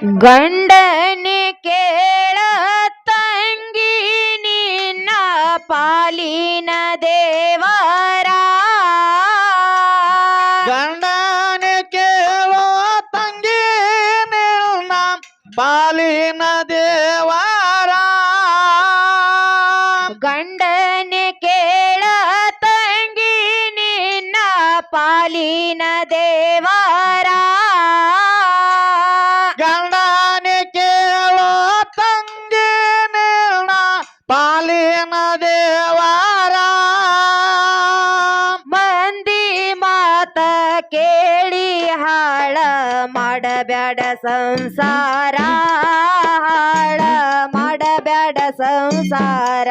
ಗಂಡನೆ ಕೇಳ ತಂಗಿ ನಿನ್ನ ಪಾಲಿನ ದೇವರ ಗಂಡನ ಕೇಳೋ ತಂಗಿ ನಿನ್ನ ಪಾಲಿನ ದೇವರ ಗಂಡನೆ ಕೇಳ ತಂಗಿ ನಿನ್ನ ಪಾಲಿನ ದೇವರ ಗಂಡನ ಕೇಳೋ ತಂಗಿ ನಿನ್ನ ಪಾಲಿನ ದೇವರ ಮಂದಿ ಮಾತ ಕೇಳಿ ಹಾಳ ಮಾಡಬ್ಯಾಡ ಸಂಸಾರ ಹಾಳ ಮಾಡಬ್ಯಾಡ ಸಂಸಾರ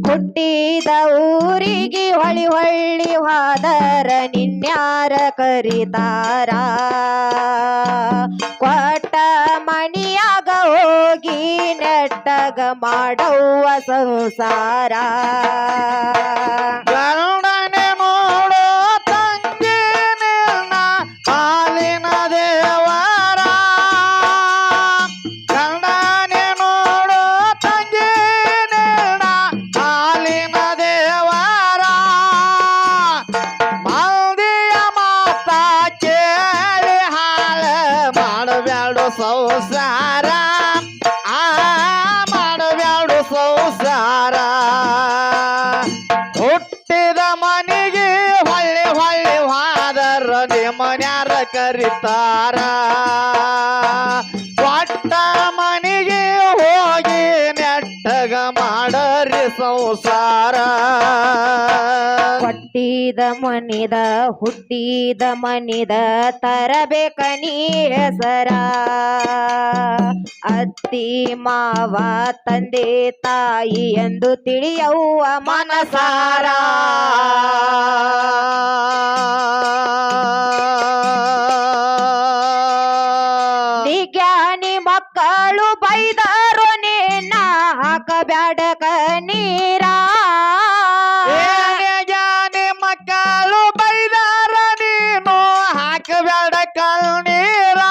ಹುಟ್ಟಿದ ಊರಿಗೆ ಹೊಳಿ ಹೊಳ್ಳಿ ಹೋದರ ನಿನ್ಯಾರ ಕರಿತಾರ ಕೊಟ್ಟ ಮಣಿಯಾಗ ಹೋಗಿ ನೆಟ್ಟಗ ಮಾಡವ್ವ ಸಂಸಾರ ಗಂಡನೆ ನೋಡೋ ತಂಗಿ ನಿನ್ನ ಪಾಲಿನ ದೇವರ ಗಂಡನೆ ನೋಡೋ ತಂಗಿ ನಿನ್ನ ಪಾಲಿನ ದೇವರ ಮಂದಿಯ ಮಾತ ಕೇಳಿ ಹಾಳ ಮಾಡಬ್ಯಾಡು ಸಂಸಾರ ಮಾಡಬ್ಯಾಡು ಸಂಸಾರ ಹುಟ್ಟಿದ ಮನೆಗೆ ಹೊಳ್ಳಿ ಹೊಳ್ಳಿ ಹೋದರ ನಿಮ್ಮನ್ಯಾರ ಕರಿತಾರ ಕೊಟ್ಟ ಮನೆಗೆ ಹೋಗಿ ನೆಟ್ಟಗ ಮಾಡರಿ ಸಂಸಾರ ಕೊಟ್ಟಿದ ಮನಿದ ಹುಟ್ಟಿದ ಮನಿದ ತರಬೇಕ ನೀ ಹೆಸರ ಅತ್ತಿ ಮಾವ ತಂದೆ ತಾಯಿ ಎಂದು ತಿಳಿಯವ್ವ ಮನಸಾರ ಜ್ಞಾನಿ ಮಕ್ಕಳು ಬೈದರು ನಿನ್ನ ಹಾಕಬ್ಯಾಡ ಕಣ್ಣೀರ ಜಾನಿ ಮಕ್ಕಳು ಬೈದಾರ ನೀನು ಹಾಕಬೇಡ ಕಣ್ಣೀರ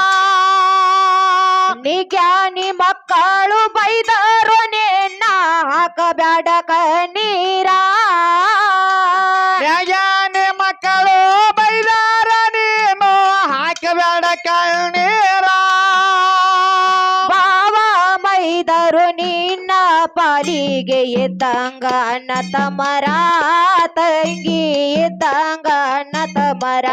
ನಿಜ್ಞಾನಿ ಮಕ್ಕಳು ಬೈದರು ನಿನ್ನ ಹಾಕಬ್ಯಾಡ ಕಣ್ಣೀರ ಜಾನಿ ಮಕ್ಕಳು ಬೈದಾರ ನೀನು ಹಾಕಬೇಡ ಕಣ್ಣೀರ ಬಾವ ಮೈದರು ನಿನ್ನ ಪಾಲಿಗೆ ಇದ್ದಂಗ ಅಣ್ಣ ತಮರ ತಂಗಿ ಇದ್ದಂಗ ಅಣ್ಣ ತಮರ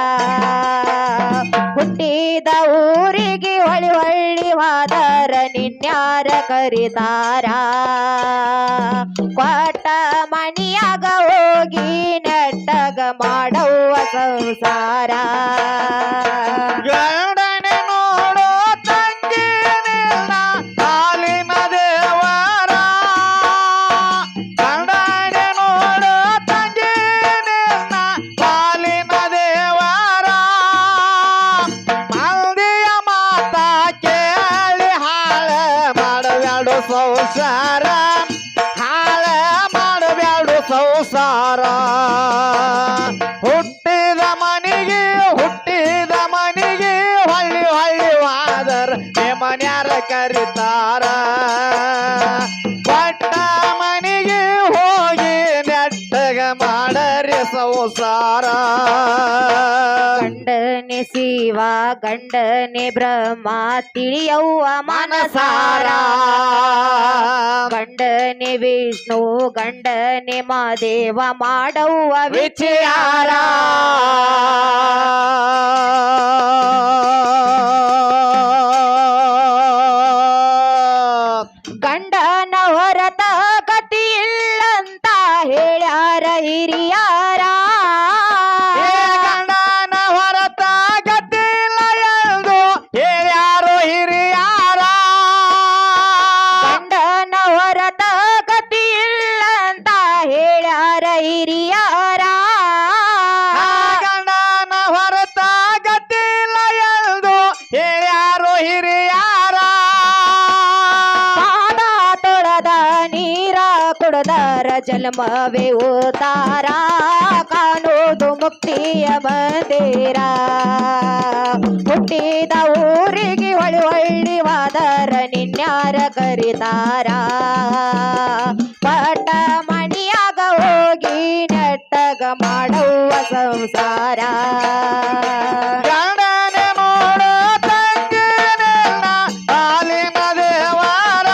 ಹುಟ್ಟಿದ ಊರಿಗೆ ಹೊಳಿ ಹೊಳ್ಳಿ ಹೋದರ ನಿನ್ಯಾರ ಕರಿತಾರ ಕೊಟ್ಟ ಮಣಿಯಾಗ ಹೋಗಿ ನೆಟ್ಟಗ ಮಾಡವ್ವ ಸಂಸಾರ ಗಂಡನೆ ನೋಡೋ ತಂಗಿ ನಿನ್ನ ಪಾಲಿನ ದೇವರ ಗಂಡನೆ ನೋಡೋ ತಂಗಿ ನಿನ್ನ ಪಾಲಿನ ದೇವರ ಮಂದಿಯ ಮಾತ ಕೇಳಿ ಹಾಳ ಮಾಡಬ್ಯಾಡು ಸಂಸಾರ ಹಾಳ ಮಾಡಬ್ಯಾಡು ಸಂಸಾರ ಹುಟ್ಟಿದ ಮನೆಗೆ ಹೊಳ್ಳಿ ಹೊಳ್ಳಿ ವಾದರ ಮನ್ಯಾರ ಕರಿತಾರ ಕೊಟ್ಟ ಮನೆಗೆ ಹೋಗಿ ನೆಟ್ಟಗ ಮಾಡರಿ ಸಂಸಾರ ಗಂಡನೆ ಶಿವ ಗಂಡನೆ ಬ್ರಹ್ಮ ತಿಳಿಯವ್ವ ಮನಸಾರ ಗಂಡನೆ ವಿಷ್ಣು ಗಂಡನೆ ಮಾದೇವ ಮಾಡವ್ವ ವಿಚಾರ ಗಂಡನ ಹೊರತ ಗತಿ ಇಲ್ಲಂತ ಹೇಳ್ಯಾರ ಹಿರಿಯಾರ ಗಂಡನ ಹೊರತ ಗತಿಲ್ಲ ಎಂದು ಹೇಳ್ಯಾರು ಹಿರಿಯಾರ ಗಂಡನ ಹೊರತ ಗತಿ ಇಲ್ಲಂತ ಹೇಳ್ಯಾರ ಹಿರಿಯಾರ ಗಂಡನ ಹೊರತ ಗತಿಲ್ಲ ಎಂದು ಹೇಳ್ಯಾರು ಹಿರಿಯಾರ ಪಾದ ತೊಳೆದ ನೀರ ಕುಡದರ ಜನ್ಮವೇ ಉತಾರ ಕಾಣುವುದು ಮುಕ್ತಿಯ ಮಂದಿರ ಹುಟ್ಟಿದ ಊರಿಗೆ ಹೊಳಿ ಹೊಳ್ಳಿ ವಾದರ ನಿನ್ಯಾರ ಕರಿತಾರ ಪಟ ಮಣಿಯಾಗ ಹೋಗಿ ನೆಟ್ಟಗ ಮಾಡುವ ಸಂಸಾರ ಗಂಡನೆ ನೋಡು ತಂಗಿ ನಿನ್ನ ಪಾಲಿನ ದೇವರ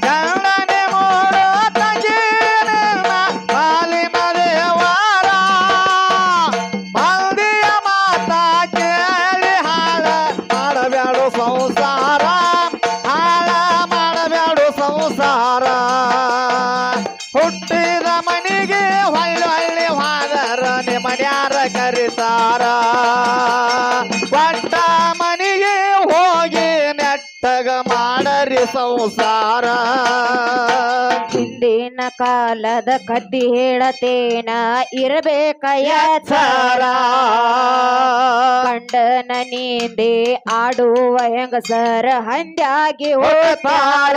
ಗಂಡನೆ ನೋಡು ತಂಗಿ ನಿನ್ನ ಪಾಲಿನ ದೇವರ ಮಂದಿಯ ಮಾತ ಕೇಳಿ ಹಾಳ ಮಾಡಬ್ಯಾಡು ಸಂಸಾರ ಹಾಳ ಮಾಡಬ್ಯಾಡು ಸಂಸಾರ ಹುಟ್ಟಿದ ಮನಿಗೆ ಹೊಳ್ಳಿ ಹೊಳ್ಳಿ ಹೋದರ ನಿಮ್ಮನ್ಯಾರ ಕರಿತಾರ ಒಟ್ಟ ಮನಿಗೆ ಹೋಗಿ ನೆಟ್ಟಗ ಮಾಡರಿ ಸಂಸಾರ ಹಿಂದಿನ ಕಾಲದ ಕದ್ದಿ ಹೇಳತೇನ ಇರಬೇಕ ಎಚ್ಚರ ಗಂಡನ ನೀಂದೆ ಆಡುವ ಹೆಂಗಸರ ಹಂದ್ಯಾಗಿ ಹೋಗ್ತಾರ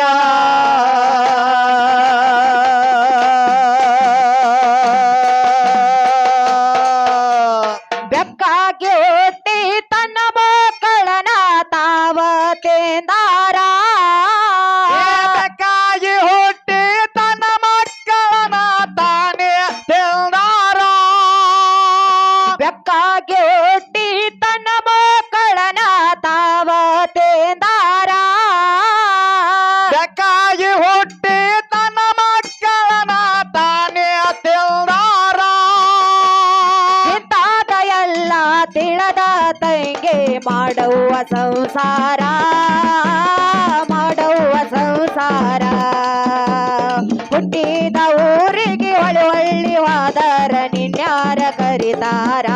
ಬೆಕ್ಕಾಗಿ ಹುಟ್ಟಿ ತನ್ನ ಮಕ್ಕಳನ ತಾವ ತೇಂದಾರ ಏತಕ್ಕಾಗಿ ಹುಟ್ಟಿ ತನ್ನ ಮಕ್ಕಳನ ತಾನೇ ತಿಂದಾರ ಬೆಕ್ಕಾಗಿ ಹುಟ್ಟಿ ತನ್ನ ಮಕ್ಕಳನ ತಾವ ತೇಂದಾರ ಬೆಕ್ಕಾಗಿ ಹುಟ್ಟಿ ತನ್ನ ಮಕ್ಕಳನ ತಾನೇ ತಿಂದಾರ ಇಂತಾದ ಎಲ್ಲ ತಿಳಿದ ತಂಗೆ ಮಾಡುವ ಸಂಸಾರ ಮಾಡುವ ಸಂಸಾರ ಹುಟ್ಟಿದ ಊರಿಗೆ ಹೊಳಿ ಹೊಳ್ಳಿ ಹೋದರ ನಿನ್ಯಾರ ಕರಿತಾರ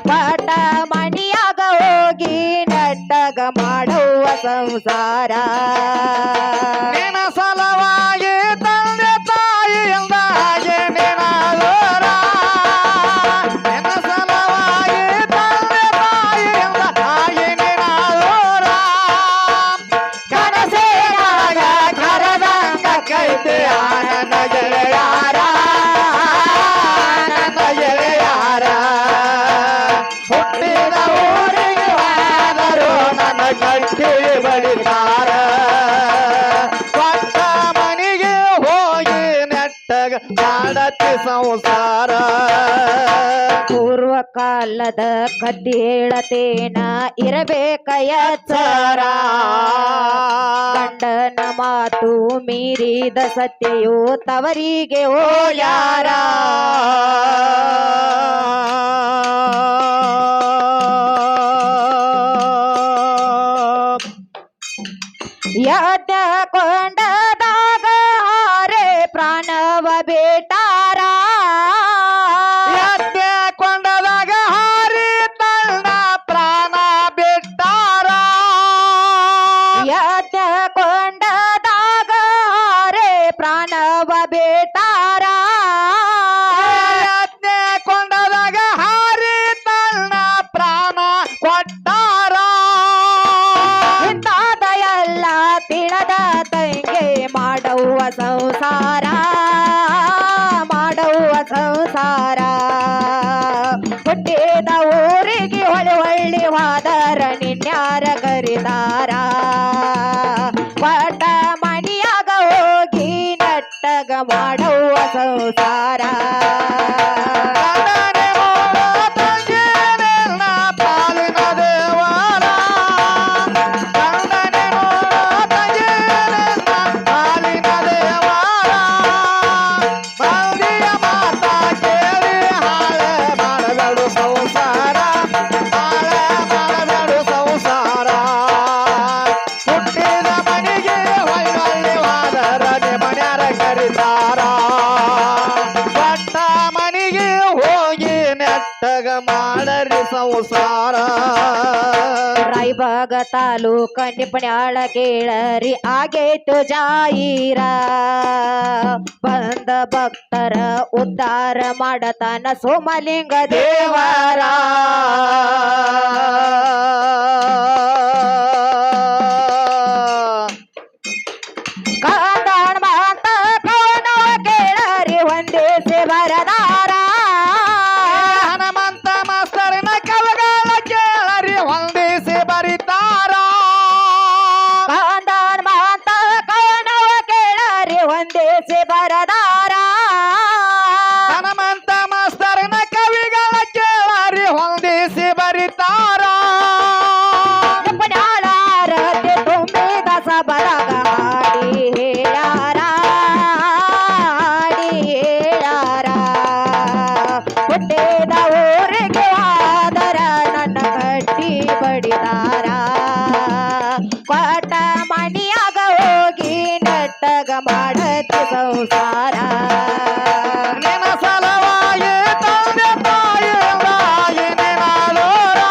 ಪಟ ಮಣಿಯಾಗ ಹೋಗಿ ನೆಟ್ಟಗ ಮಾಡುವ ಸಂಸಾರ ನಿನ್ನ ಸಲವಾಗಿ ತಂದೆ ತಾಯಿಯಿಂದ ಹಾಗೆ ನಿನ್ನ ದೂರ ನಿನ್ನ ಸಲವಾಗಿ ತಂದೆ ತಾಯಿಯಿಂದ ಹಾಗೆ ನಿನ್ನ ದೂರ ಕನಸಿನಾಗ ಕರೆದಂಗ ಕೈತೆ ನನ್ನ ಗೆಳೆಯಾರ ನನ್ನ ಗೆಳೆಯಾರ ಹುಟ್ಟಿದ ಊರಿಗೆ ಹೋದರು ನನ್ನ ಗಟ್ಟಿ ಬಡಿತಾರ ಕೊಟ್ಟ ಮನಿಗೆ ಹೋಗಿ ನೆಟ್ಟಗ ಮಾಡತಿ ಸಂಸಾರ ಪೂರ್ವ ಕಾಲದ ಕದ್ದಿ ಹೇಳತೇನ ಇರಬೇಕ ಎಚ್ಚರ ಗಂಡನ ಮಾತು ಮೀರಿದ ಸತ್ಯವು ತವರಿಗೆ ಹೋಗ್ಯಾರ ಯಜ್ಞ ಕೊಂಡದಾಗ ಹಾರೆ ಪ್ರಾಣವ ಬೇಟಾರ ಯಜ್ಞ ಕೊಂಡದಾಗ ಹಾರಿ ತನ್ನ ಪ್ರಾಣ ಬಿಟ್ಟಾರ ಯಜ್ಞ ಕೊಂಡದಾಗ ಹಾರೆ ಪ್ರಾಣವ ಬೇಟಾರ ಯಜ್ಞ ಕೊಂಡದಾಗ ಹಾರಿ ತನ್ನ ಪ್ರಾಣ ಕೊಟ್ಟಾರ ಇಂತಾದ ಎಲ್ಲ ತಿಳಿದ ತಂಗೆ ಮಾಡುವ ಸಂಸಾರ ಮಾಡುವ ಸಂಸಾರ ಹುಟ್ಟಿದ ಊರಿಗೆ ಹೊಳಿ ಹೊಳ್ಳಿ ಹೋದರ ನಿನ್ಯಾರ ಕರಿತಾರ ಪಟ ಮಣಿಯಾಗ ಹೋಗಿ ನೆಟ್ಟಗ ಮಾಡುವ ಸಂಸಾರ ಗಂಡನೆ ನೋಡು ತಂಗಿ ನಿನ್ನ ಪಾಲಿನ ದೇವರ ಗಂಡನೆ ನೋಡು ತಂಗಿ ನಿನ್ನ ಪಾಲಿನ ದೇವರ ಮಂದಿಯ ಮಾತ ಕೇಳಿ ಹಾಳೆ ಮಾಡಬೇಡು ಸಂಸಾರ ಹಾಳೆ ಮಾಡಬೇಡು ಸಂಸಾರ ಹುಟ್ಟಿದ ಮನಿಗೆ ಹೊಳ್ಳಿ ಹೋದರ ನಿಮ್ಮನ್ಯಾರ ಕರಿತಾರ ಪಟ್ಟ ಮನಿಗೆ ಹೋಗಿ ನೆಟ್ಟಗ ಮಾಡರಿ ಸಂಸಾರ ರಾಯಬಾಗ ತಾಲೂಕ ನಿಪಣ್ಯಾಳ ಕೇಳರಿ ಆಗೇತು ಜಾಯಿರ ಬಂದ ಭಕ್ತರ ಉದ್ಧಾರ ಮಾಡತಾನ ಸೋಮಲಿಂಗ ದೇವರ ಕಾಂದಾಣ ಮಾತ ಕವನ ಕೇಳರಿ ಒಂದೇಸೆ ಬರದಾರ ಹನುಮಂತ ಮಾಸ್ತರಿನ ಕವಗಾಲ ಕೇಳರಿ ಹೊಂದಿಸಿ ಬಡಿದಾರ ಕೊಟ್ಟ ಮನಿಯಾಗ ಹೋಗಿ ನೆಟ್ಟಗ ಮಾಡತಿ ಸಂಸಾರ ನಿನ್ನ ಸಲವಾಗಿ ತಂದೆ ತಾಯಿ ನಿನ್ನಾದೋರ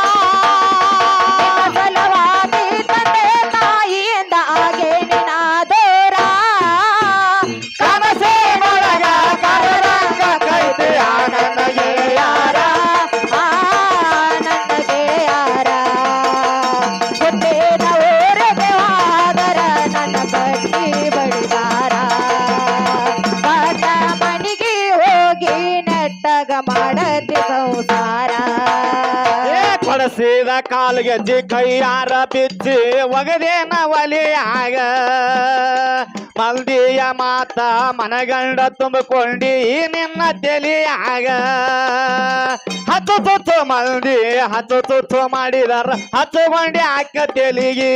ಸಲವಾಗಿ ತಂದೆ ತಾಯಿಯಿಂದ ಹಾಗೆ ನಿನಾದೋರ ಕನಸಿನೊಳಗ ಕರರಂಗ ಕೈತೆ ಆನಂದ ಗೆಳೆಯಾರ ನನ್ನ ಗೆಳೆಯಾರ ಹುಟ್ಟಿದ ಊರಿಗೆ ಹೋದರ ನನ್ನ ಬಟ್ಟಿ ಬಡಿದಾರ ಪಾಠ ಮನಿಗೆ ಹೋಗಿ ನೆಟ್ಟಗ ಮಾಡತಿ ಸಂಸಾರ ಕೊಡಸಿದ ಕಾಲ್ಗೆಜ್ಜಿ ಕೈಯಾರ ಬಿಚ್ಚಿ ಒಗದೇನ ಒಲಿಯಾಗ ಮಲ್ದಿಯ ಮಾತ ಮನಗಂಡ ತುಂಬಿಕೊಂಡಿ ನಿನ್ನ ತೆಲಿಯಾಗ ಹತ್ತು ತುತ್ತು ಮಲ್ದಿ ಹತ್ತು ತುತ್ತು ಮಾಡಿದಾರ ಹಚ್ಚುಕೊಂಡಿ ಅಕ್ಕ ತೆಲಿಗಿ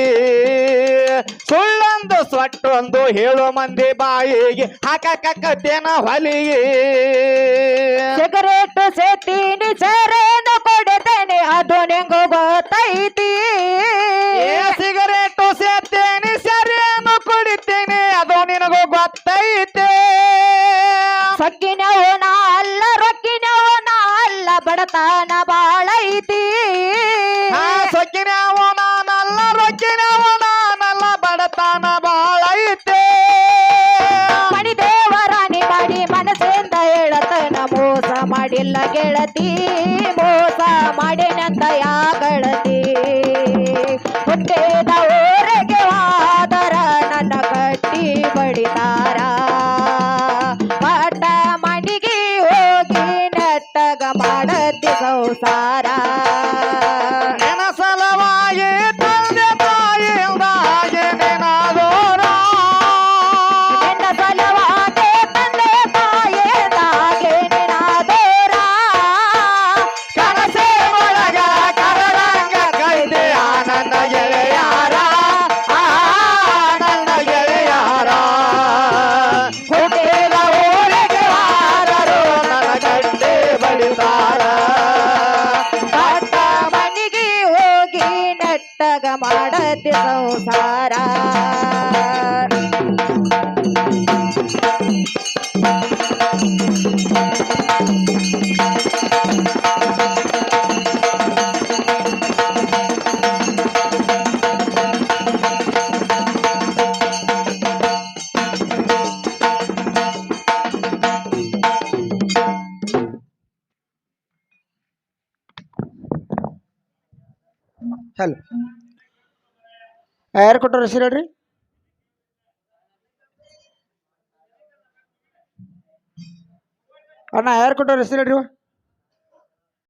ಸುಳ್ಳೊಂದು ಸೊಟ್ಟೊಂದು ಹೇಳು ಮಂದಿ ಬಾಯಿಗೆ ಹಾಕಕ್ಕತ್ತೇನ ಹೊಲಿಗೆ ಸಿಗರೇಟ್ ಸೇತೀನಿ ಸರೇನು ಕೊಡುತ್ತೇನೆ ಅದು ನಿಂಗು ಗೊತ್ತೈತಿ ಸಿಗರೇಟು ಸೇರ್ತೇನೆ ಸರಿಯನ್ನು ಕುಡಿತೇನೆ ಅದು ನಿನಗೂ ಗೊತ್ತೈತೆ ಸೊಕ್ಕಿನವು ನಾ ಅಲ್ಲ ರೊಕ್ಕಿನವು ನಾ ಅಲ್ಲ ಬಡತನ ಬಾಳೈತಿ ಸೊಕ್ಕಿನವು ನಾನಲ್ಲ ರೊಕ್ಕಿನವು ನಾನಲ್ಲ ಬಡತನ ಬಾಳೈತೆ ಮಣಿ ದೇವರಾಣಿ ಮಾಡಿ ಮನಸ್ಸಿಂದ ಹೇಳತನ ಮೋಸ ಮಾಡಿಲ್ಲ ಗೆಳತಿ ಮೋಸ ಮಾಡಿನಂತ ಯಾ ಗೆಳತಿ ಹುಟ್ಟಿದ ಊರಿಗೆ ಹೋದರ ನನ್ನ ಕಟ್ಟಿ ಬಡಿದಾರ ಪಾಠ ಮನಿಗೆ ಹೋಗಿ ನೆಟ್ಟಗ ಮಾಡತಿ ಸಂಸಾರ ನಿನ್ನ ಸಲವಾಗಿ ತಂದೆ ತಾಯಿಯಿಂದಾಗಿ ನಿನ್ನಾದೋರ ನಿನ್ನ ಸಲವಾಗಿ ತಂದೆ ತಾಯಿದಾಗೆ ನಿನಾದೋರ ಕನಸಿನೊಳಗ ಕರರಂಗ ಕೈದೆ ಆನಂದ ಗೆಳೆಯಾರ ಆನಂದ ಗೆಳೆಯಾರ ಹುಟ್ಟಿದ ಊರಿಗೆ ಹಾರರು ನನ್ನ ಗಡ್ಡೆ ಬಡಿದಾರ ಪಾಠ ಮನಿಗೆ ಹೋಗಿ ನೆಟ್ಟಗ ಮಾಡತಿ ಸಂಸಾರ ಹಲೋ ಯಾರು ಕೊಟ್ಟರು ಹೆಸರು ಹೇಳ್ರಿ ಅಣ್ಣ ಯಾರು ಕೊಟ್ಟರು ಹೆಸರು ಹೇಳ್ರಿ